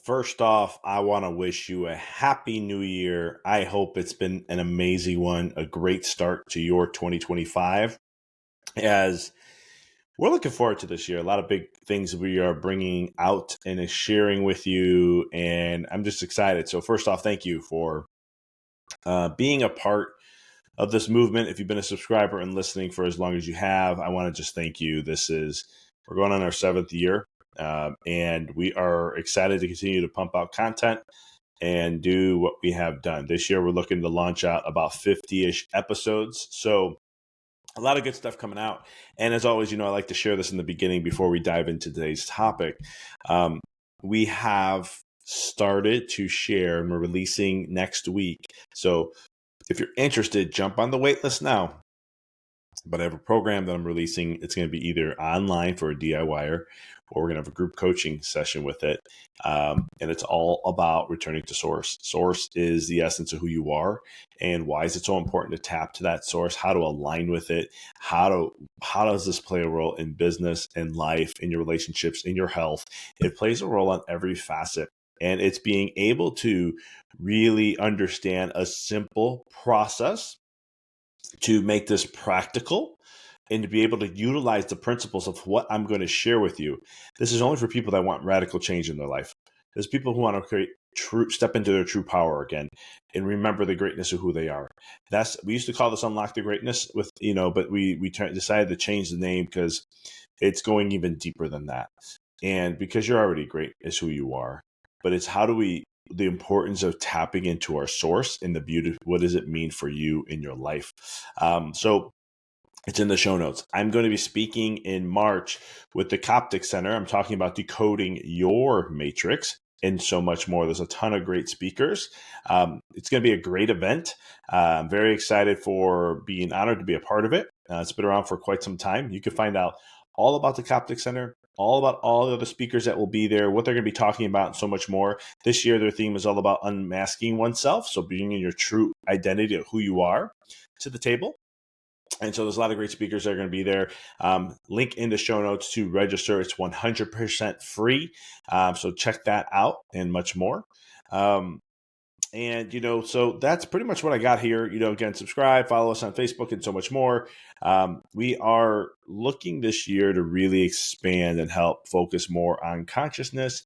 First off, I want to wish you a happy new year. I hope it's been an amazing one, a great start to your 2025. As we're looking forward to this year, a lot of big things we are bringing out and sharing with you, and I'm just excited. So, first off, thank you for being a part of this movement. If you've been a subscriber and listening for as long as you have, I want to just thank you. We're going on our 7th year, and we are excited to continue to pump out content and do what we have done. This year, we're looking to launch out about 50-ish episodes. So a lot of good stuff coming out. And as always, I like to share this in the beginning before we dive into today's topic. We have started to share, and we're releasing next week. So if you're interested, jump on the wait list now. But I have a program that I'm releasing. It's going to be either online for a DIYer, or we're going to have a group coaching session with it. And it's all about returning to source. Source is the essence of who you are. And why is it so important to tap to that source? How to align with it? How does this play a role in business, in life, in your relationships, in your health? It plays a role on every facet. And it's being able to really understand a simple process to make this practical and to be able to utilize the principles of what I'm going to share with you. This is only for people that want radical change in their life. There's people who want to step into their true power again and remember the greatness of who they are. We used to call this unlock the greatness but we decided to change the name because it's going even deeper than that. And because you're already great is who you are, but it's the importance of tapping into our source and the beauty. What does it mean for you in your life? So it's in the show notes. I'm going to be speaking in March with the Coptic Center. I'm talking about decoding your matrix and so much more. There's a ton of great speakers. It's going to be a great event. I'm very excited for being honored to be a part of it. It's been around for quite some time. You can find out all about the Coptic Center, all about all the other speakers that will be there, what they're going to be talking about, and so much more. This year, their theme is all about unmasking oneself. So bringing your true identity of who you are to the table. And so there's a lot of great speakers that are going to be there. Link in the show notes to register. It's 100% free. So check that out and much more. So that's pretty much what I got here. Again, subscribe, follow us on Facebook, and so much more. We are looking this year to really expand and help focus more on consciousness,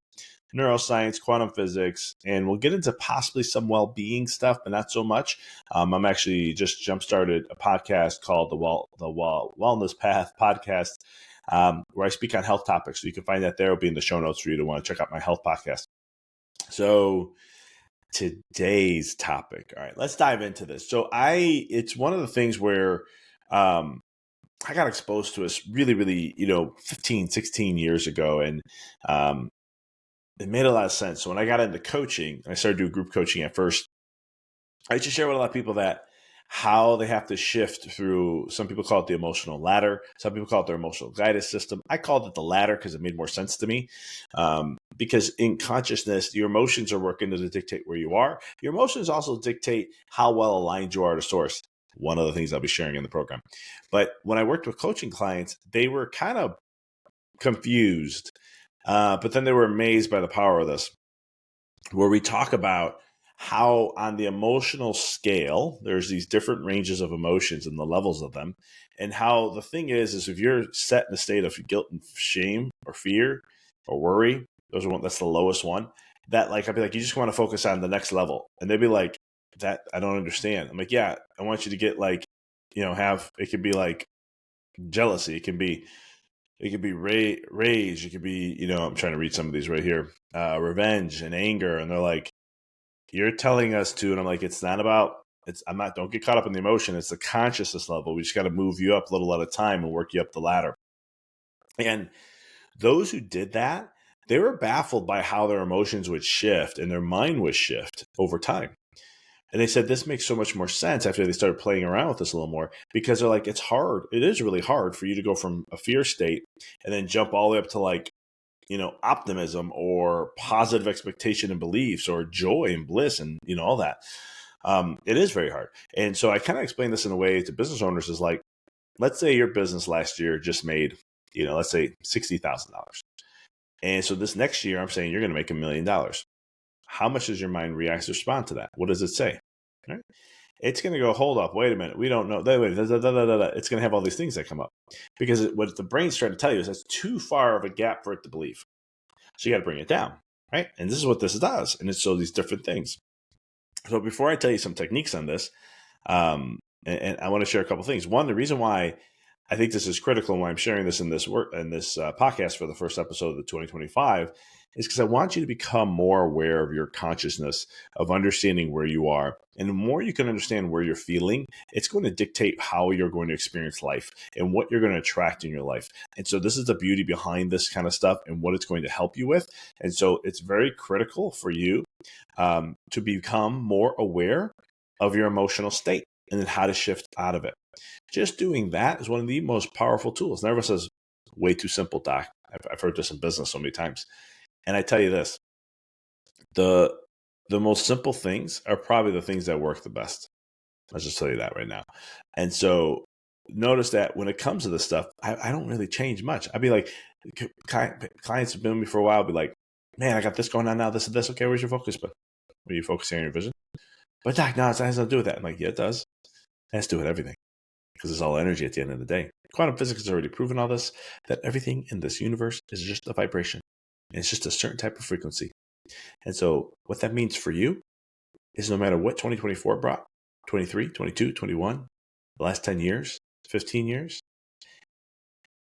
neuroscience, quantum physics, and we'll get into possibly some well-being stuff, but not so much. I'm actually just jump-started a podcast called the Wellness Path Podcast, where I speak on health topics. So you can find that there. It'll be in the show notes for you to want to check out my health podcast. So today's topic. All right, let's dive into this. So it's one of the things where I got exposed to this really, really, 15, 16 years ago. And it made a lot of sense. So when I got into coaching, I started doing group coaching at first. I used to share with a lot of people that how they have to shift through, some people call it the emotional ladder. Some people call it their emotional guidance system. I called it the ladder because it made more sense to me. Because in consciousness, your emotions are working to dictate where you are. Your emotions also dictate how well aligned you are to source. One of the things I'll be sharing in the program. But when I worked with coaching clients, they were kind of confused, but then they were amazed by the power of this, where we talk about how on the emotional scale, there's these different ranges of emotions and the levels of them. And how the thing is if you're set in a state of guilt and shame or fear or worry, that's the lowest one. That I'd be like, you just want to focus on the next level. And they'd be like, that I don't understand. I'm like, yeah, I want you to get it could be like jealousy. It can be rage. It could be, I'm trying to read some of these right here, revenge and anger. And they're like, you're telling us to, and I'm like, don't get caught up in the emotion. It's the consciousness level. We just got to move you up a little at a time and work you up the ladder. And those who did that, they were baffled by how their emotions would shift and their mind would shift over time. And they said this makes so much more sense after they started playing around with this a little more, because they're like, it's hard. It is really hard for you to go from a fear state and then jump all the way up to optimism or positive expectation and beliefs or joy and bliss and, all that. It is very hard. And so I kind of explain this in a way to business owners is like, let's say your business last year just made, let's say $60,000. And so this next year, I'm saying you're going to make $1 million. How much does your mind react to respond to that? What does it say? Right? It's going to go, hold up, wait a minute. We don't know. It's going to have all these things that come up because what the brain's trying to tell you is that's too far of a gap for it to believe. So you got to bring it down, right? And this is what this does. And it's so these different things. So before I tell you some techniques on this, and I want to share a couple things. One, the reason why I think this is critical and why I'm sharing this in this podcast for the first episode of the 2025 is because I want you to become more aware of your consciousness, of understanding where you are. And the more you can understand where you're feeling, it's going to dictate how you're going to experience life and what you're going to attract in your life. And so this is the beauty behind this kind of stuff and what it's going to help you with. And so it's very critical for you to become more aware of your emotional state and then how to shift out of it. Just doing that is one of the most powerful tools. Never says, way too simple, Doc. I've heard this in business so many times. And I tell you this, the most simple things are probably the things that work the best. Let's just tell you that right now. And so notice that when it comes to this stuff, I don't really change much. I'd be like, clients have been with me for a while, be like, man, I got this going on now, this and this. Okay, where's your focus? But are you focusing on your vision? But Doc, no, it has nothing to do with that. I'm like, yeah, it does. It has to do with everything because it's all energy at the end of the day. Quantum physics has already proven all this, that everything in this universe is just a vibration. It's just a certain type of frequency. And so what that means for you is no matter what 2024 brought, 23, 22, 21, the last 10 years, 15 years,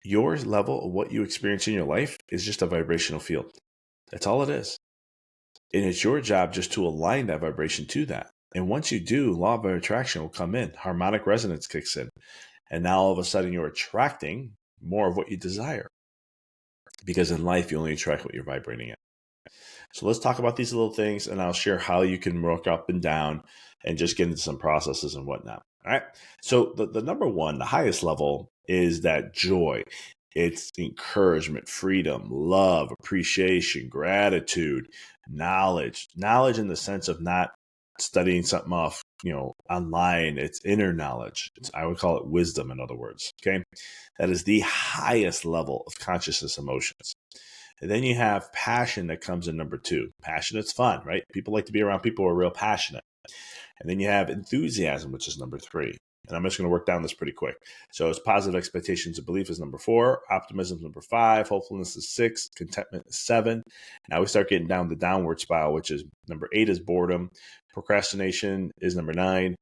your level of what you experience in your life is just a vibrational field. That's all it is. And it's your job just to align that vibration to that. And once you do, law of attraction will come in. Harmonic resonance kicks in. And now all of a sudden you're attracting more of what you desire. Because in life, you only attract what you're vibrating at. So let's talk about these little things, and I'll share how you can work up and down and just get into some processes and whatnot. All right. So the number one, the highest level is that joy. It's encouragement, freedom, love, appreciation, gratitude, knowledge in the sense of not studying something off, online. It's inner knowledge. I would call it wisdom, in other words. Okay. That is the highest level of consciousness emotions. And then you have passion that comes in number two. Passion, it's fun, right? People like to be around people who are real passionate. And then you have enthusiasm, which is number three. And I'm just going to work down this pretty quick. So it's positive expectations and belief is number four. Optimism is number five. Hopefulness is six. Contentment is seven. Now we start getting down the downward spiral, which is number eight is boredom. Procrastination is number nine.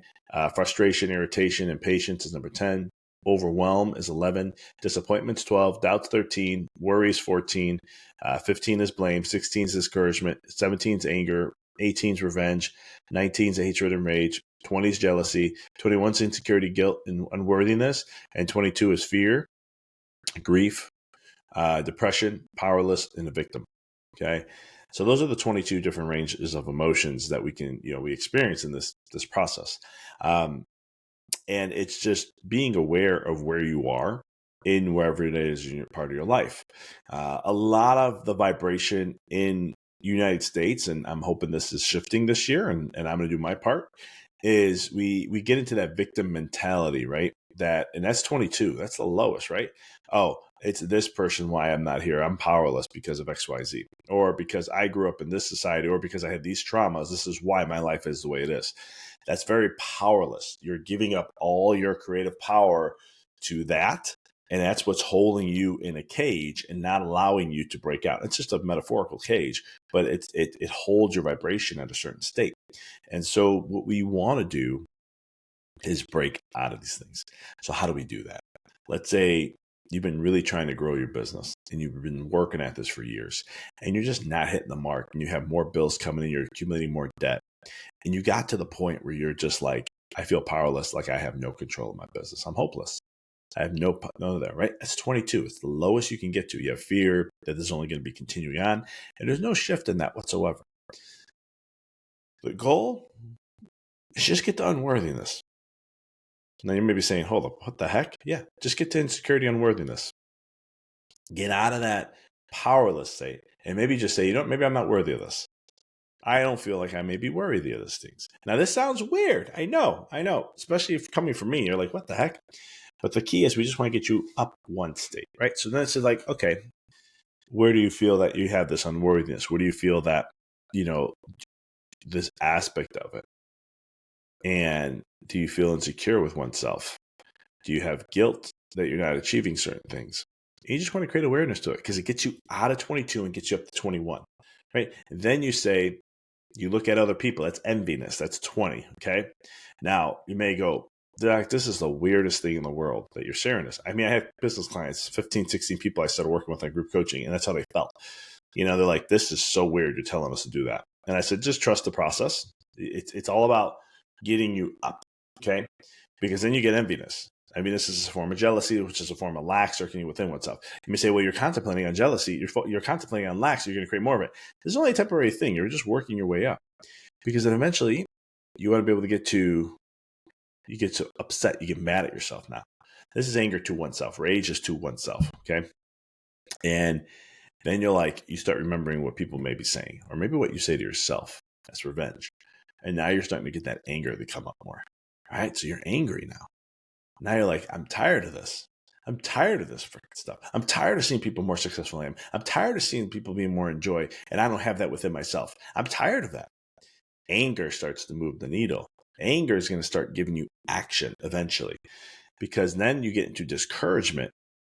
Frustration, irritation, and patience is number 10. Overwhelm is 11. Disappointment's 12. Doubt's 13. Worry is 14. 15 is blame. 16 is discouragement. 17 is anger. 18 is revenge. 19 is hatred and rage. 20 is jealousy. 21 is insecurity, guilt, and unworthiness. And 22 is fear, grief, depression, powerless, and a victim. Okay. So those are the 22 different ranges of emotions that we can, we experience in this process. And it's just being aware of where you are in wherever it is in your part of your life. A lot of the vibration in United States, and I'm hoping this is shifting this year, and I'm going to do my part, is we get into that victim mentality, right? And that's 22. That's the lowest, right? Oh, it's this person why I'm not here. I'm powerless because of XYZ, or because I grew up in this society, or because I had these traumas. This is why my life is the way it is. That's very powerless. You're giving up all your creative power to that. And that's what's holding you in a cage and not allowing you to break out. It's just a metaphorical cage, but it holds your vibration at a certain state. And so what we want to do is break out of these things. So how do we do that? Let's say you've been really trying to grow your business and you've been working at this for years and you're just not hitting the mark, and you have more bills coming in, you're accumulating more debt. And you got to the point where you're just like, I feel powerless, like I have no control of my business. I'm hopeless. I have none of that, right? That's 22. It's the lowest you can get to. You have fear that this is only going to be continuing on, and there's no shift in that whatsoever. The goal is just get to unworthiness. Now you may be saying, hold up, what the heck? Yeah, just get to insecurity, unworthiness. Get out of that powerless state, and maybe just say, maybe I'm not worthy of this. I don't feel like I may be worthy of these things. Now, this sounds weird. I know. Especially if coming from me, you're like, what the heck? But the key is we just want to get you up one state, right? So then it's like, okay, where do you feel that you have this unworthiness? Where do you feel that, this aspect of it? And do you feel insecure with oneself? Do you have guilt that you're not achieving certain things? And you just want to create awareness to it because it gets you out of 22 and gets you up to 21, right? And then you look at other people. That's enviness. That's 20, okay? Now, you may go, Doc, this is the weirdest thing in the world that you're sharing this. I mean, I have business clients, 15, 16 people I started working with on group coaching, and that's how they felt. They're like, this is so weird. You're telling us to do that. And I said, just trust the process. It's all about getting you up, okay? Because then you get enviness. Enviness is a form of jealousy, which is a form of lack circling within oneself. You may say, well, you're contemplating on jealousy. You're contemplating on lack, so you're going to create more of it. This is only a temporary thing. You're just working your way up. Because then eventually, you want to be able to you get so upset, you get mad at yourself now. This is anger to oneself. Rage is to oneself, okay? And then you start remembering what people may be saying, or maybe what you say to yourself. That's revenge. And now you're starting to get that anger to come up more. All right, so you're angry now. Now you're like, I'm tired of this. I'm tired of this freaking stuff. I'm tired of seeing people more successful than I am. I'm tired of seeing people being more in joy, and I don't have that within myself. I'm tired of that. Anger starts to move the needle. Anger is going to start giving you action eventually, because then you get into discouragement,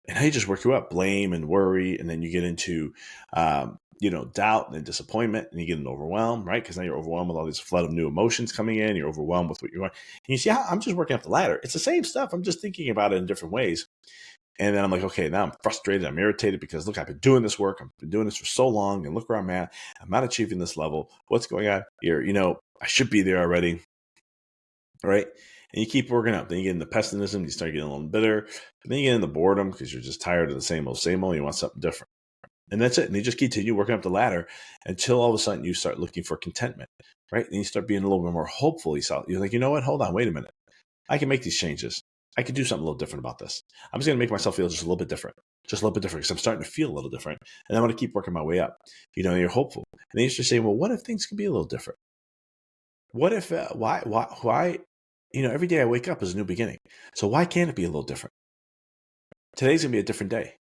and now you just work you up, blame and worry, and then you get into doubt and disappointment, and you get an overwhelm, right? Because now you're overwhelmed with all these flood of new emotions coming in. You're overwhelmed with what you want. And you see how I'm just working up the ladder. It's the same stuff. I'm just thinking about it in different ways. And then I'm like, okay, now I'm frustrated. I'm irritated because look, I've been doing this work. I've been doing this for so long, and look where I'm at. I'm not achieving this level. What's going on here? I should be there already, right? And you keep working up. Then you get into pessimism. You start getting a little bitter. But then you get into boredom because you're just tired of the same old. You want something different. And that's it. And you just continue working up the ladder until all of a sudden you start looking for contentment, right? And you start being a little bit more hopeful. You're like, you know what? Hold on, wait a minute. I can make these changes. I can do something a little different about this. I'm just going to make myself feel just a little bit different, because I'm starting to feel a little different. And I want to keep working my way up. You're hopeful. And then you start saying, well, what if things could be a little different? What if, why, every day I wake up is a new beginning. So why can't it be a little different? Today's going to be a different day.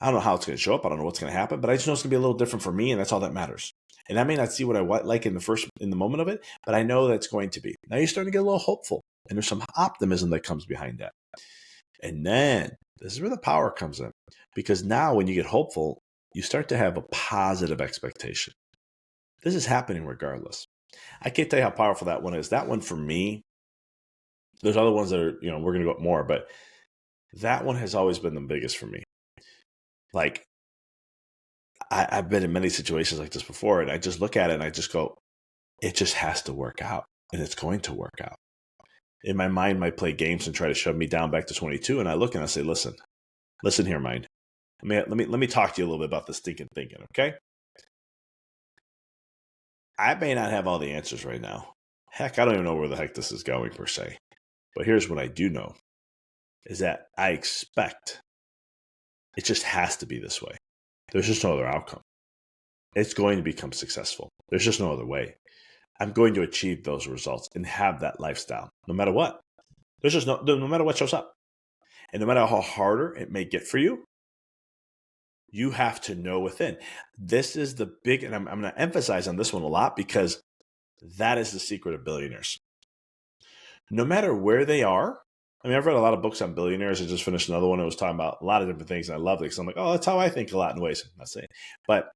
I don't know how it's going to show up. I don't know what's going to happen, but I just know it's going to be a little different for me, and that's all that matters. And I may not see what I like in the moment of it, but I know that's going to be. Now you're starting to get a little hopeful, and there's some optimism that comes behind that. And then this is where the power comes in, because now when you get hopeful, you start to have a positive expectation. This is happening regardless. I can't tell you how powerful that one is. That one for me, there's other ones that are, we're going to go up more, but that one has always been the biggest for me. Like, I've been in many situations like this before, and I just look at it and I just go, it just has to work out, and it's going to work out. In my mind might play games and try to shove me down back to 22, and I look and I say, listen here, mind. Let me talk to you a little bit about this thinking, okay? I may not have all the answers right now. Heck, I don't even know where the heck this is going per se. But here's what I do know, is that I expect it just has to be this way. There's just no other outcome. It's going to become successful. There's just no other way. I'm going to achieve those results and have that lifestyle, no matter what. There's just no matter what shows up. And no matter how harder it may get for you, you have to know within. This is the big, and I'm going to emphasize on this one a lot, because that is the secret of billionaires. No matter where they are, I mean, I've read a lot of books on billionaires. I just finished another one that was talking about a lot of different things, and I love it because I'm like, oh, that's how I think a lot in ways. I'm not saying, but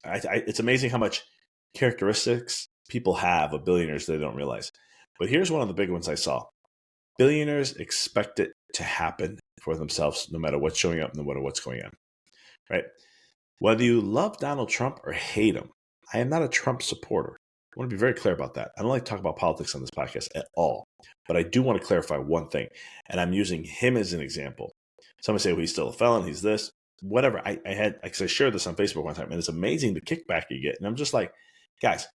it's amazing how much characteristics people have of billionaires they don't realize. But here's one of the big ones I saw. Billionaires expect it to happen for themselves, no matter what's showing up, no matter what's going on, right? Whether you love Donald Trump or hate him, I am not a Trump supporter. I want to be very clear about that. I don't like to talk about politics on this podcast at all, but I do want to clarify one thing, and I'm using him as an example. Somebody say, well, he's still a felon, he's this, whatever. I shared this on Facebook one time, and it's amazing the kickback you get. And I'm just like, guys,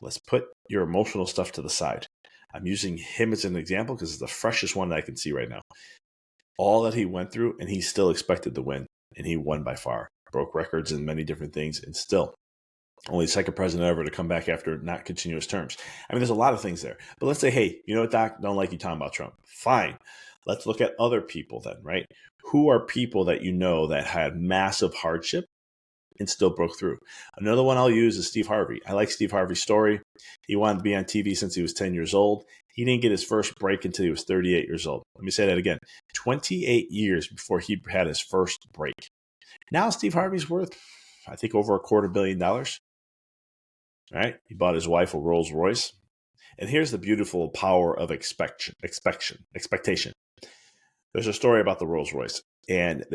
let's put your emotional stuff to the side. I'm using him as an example because it's the freshest one that I can see right now. All that he went through, and he still expected to win, and he won by far. Broke records in many different things, and still only the second president ever to come back after not continuous terms. I mean, there's a lot of things there. But let's say, hey, you know what, Doc? Don't like you talking about Trump. Fine. Let's look at other people then, right? Who are people that you know that had massive hardship and still broke through. Another one I'll use is Steve Harvey. I like Steve Harvey's story. He wanted to be on TV since he was 10 years old. He didn't get his first break until he was 38 years old. Let me say that again. 28 years before he had his first break. Now Steve Harvey's worth, I think, over $250 million. All right. He bought his wife a Rolls Royce. And here's the beautiful power of expectation. There's a story about the Rolls Royce. And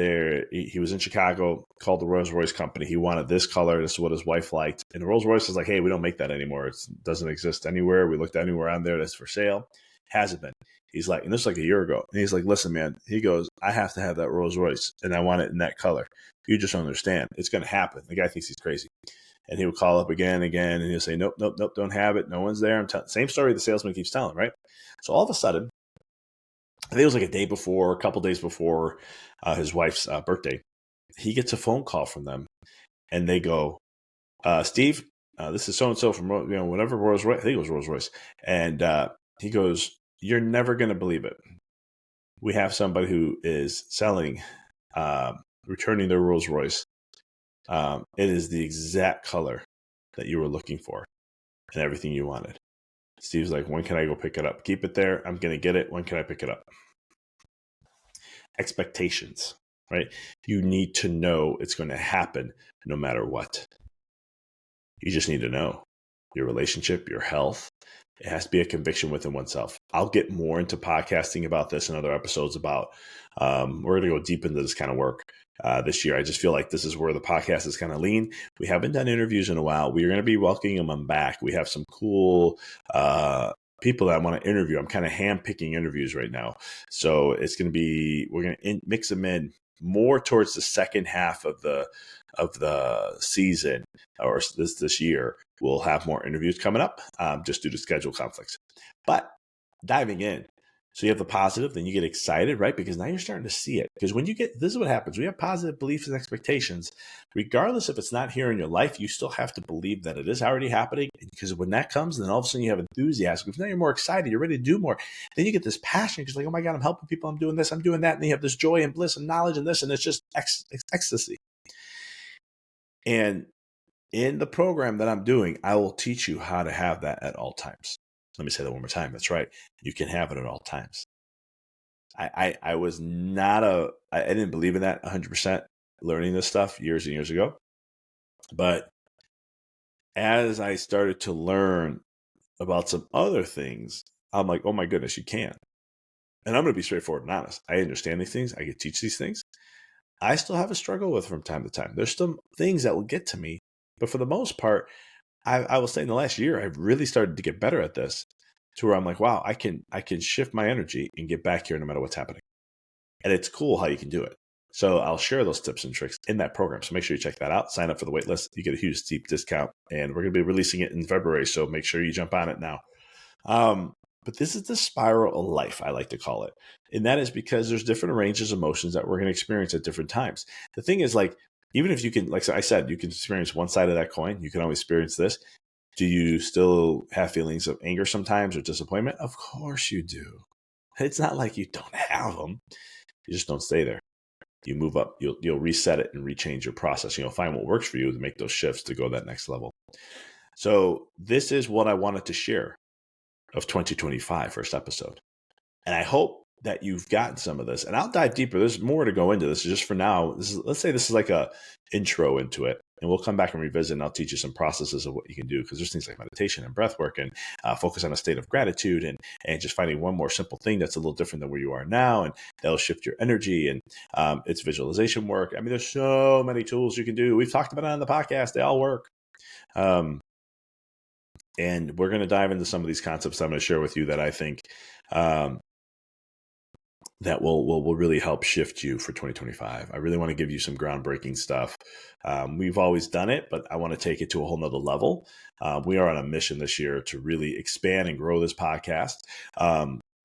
he was in Chicago, called the Rolls Royce company. He wanted this color. This is what his wife liked. And the Rolls Royce is like, hey, we don't make that anymore. It doesn't exist anywhere. We looked anywhere on there that's for sale. Hasn't been. He's like, and this is like a year ago. And he's like, listen, man, he goes, I have to have that Rolls Royce and I want it in that color. You just don't understand. It's going to happen. The guy thinks he's crazy. And he would call up again and again. And he'll say, nope, don't have it. No one's there. Same story the salesman keeps telling, right? So all of a sudden, I think it was like a couple days before his wife's birthday, he gets a phone call from them, and they go, "Steve, this is so and so from whatever Rolls Royce. I think it was Rolls Royce." And he goes, "You're never going to believe it. We have somebody who is selling, returning their Rolls Royce. It is the exact color that you were looking for, and everything you wanted." Steve's like, when can I go pick it up? Keep it there. I'm going to get it. When can I pick it up? Expectations, right? You need to know it's going to happen no matter what. You just need to know your relationship, your health. It has to be a conviction within oneself. I'll get more into podcasting about this in other episodes about, we're going to go deep into this kind of work this year. I just feel like this is where the podcast is kind of lean. We haven't done interviews in a while. We're going to be welcoming them back. We have some cool people that I want to interview. I'm kind of hand-picking interviews right now. So it's going to be, we're going to mix them in more towards the second half of the season, or this year. We'll have more interviews coming up just due to schedule conflicts. But diving in, so you have the positive, then you get excited, right? Because now you're starting to see it. Because when you get, this is what happens. We have positive beliefs and expectations. Regardless if it's not here in your life, you still have to believe that it is already happening. Because when that comes, then all of a sudden you have enthusiasm. Because now you're more excited. You're ready to do more. Then you get this passion. Because like, oh my God, I'm helping people. I'm doing this. I'm doing that. And you have this joy and bliss and knowledge and this. And it's just ecstasy. And in the program that I'm doing, I will teach you how to have that at all times. Let me say that one more time. That's right. You can have it at all times. I was not I didn't believe in that 100% learning this stuff years and years ago. But as I started to learn about some other things, I'm like, oh my goodness, you can. And I'm going to be straightforward and honest. I understand these things. I can teach these things. I still have a struggle with from time to time. There's some things that will get to me. But for the most part, I will say in the last year, I've really started to get better at this to where I'm like, wow, I can shift my energy and get back here no matter what's happening. And it's cool how you can do it. So I'll share those tips and tricks in that program. So make sure you check that out. Sign up for the wait list. You get a huge, steep discount. And we're going to be releasing it in February. So make sure you jump on it now. But this is the spiral of life, I like to call it. And that is because there's different ranges of emotions that we're going to experience at different times. The thing is, like, even if you can, like I said, you can experience one side of that coin, you can always experience this. Do you still have feelings of anger sometimes or disappointment? Of course you do. It's not like you don't have them. You just don't stay there. You move up. You'll reset it and rechange your process. You'll find what works for you to make those shifts to go that next level. So this is what I wanted to share of 2025, first episode. And I hope that you've gotten some of this. And I'll dive deeper. There's more to go into this. Just for now, let's say this is like a intro into it. And we'll come back and revisit, and I'll teach you some processes of what you can do, because there's things like meditation and breath work and focus on a state of gratitude and just finding one more simple thing that's a little different than where you are now, and that'll shift your energy. And it's visualization work. I mean, there's so many tools you can do. We've talked about it on the podcast. They all work. And we're going to dive into some of these concepts I'm going to share with you that I think that will really help shift you for 2025. I really want to give you some groundbreaking stuff. We've always done it, but I want to take it to a whole nother level. We are on a mission this year to really expand and grow this podcast.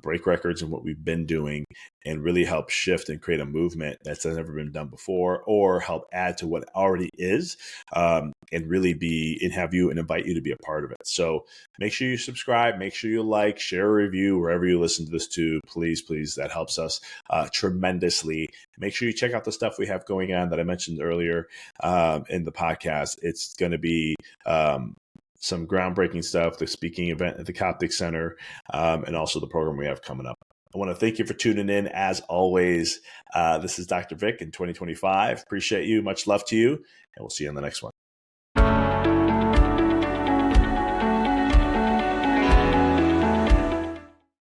break records in what we've been doing and really help shift and create a movement that's never been done before, or help add to what already is, and really have you and invite you to be a part of it. So make sure you subscribe, make sure you like, share a review wherever you listen to this to. Please, that helps us tremendously. Make sure you check out the stuff we have going on that I mentioned earlier in the podcast. It's going to be some groundbreaking stuff, the speaking event at the Coptic Center, and also the program we have coming up. I want to thank you for tuning in. As always, this is Dr. Vic in 2025. Appreciate you. Much love to you. And we'll see you on the next one.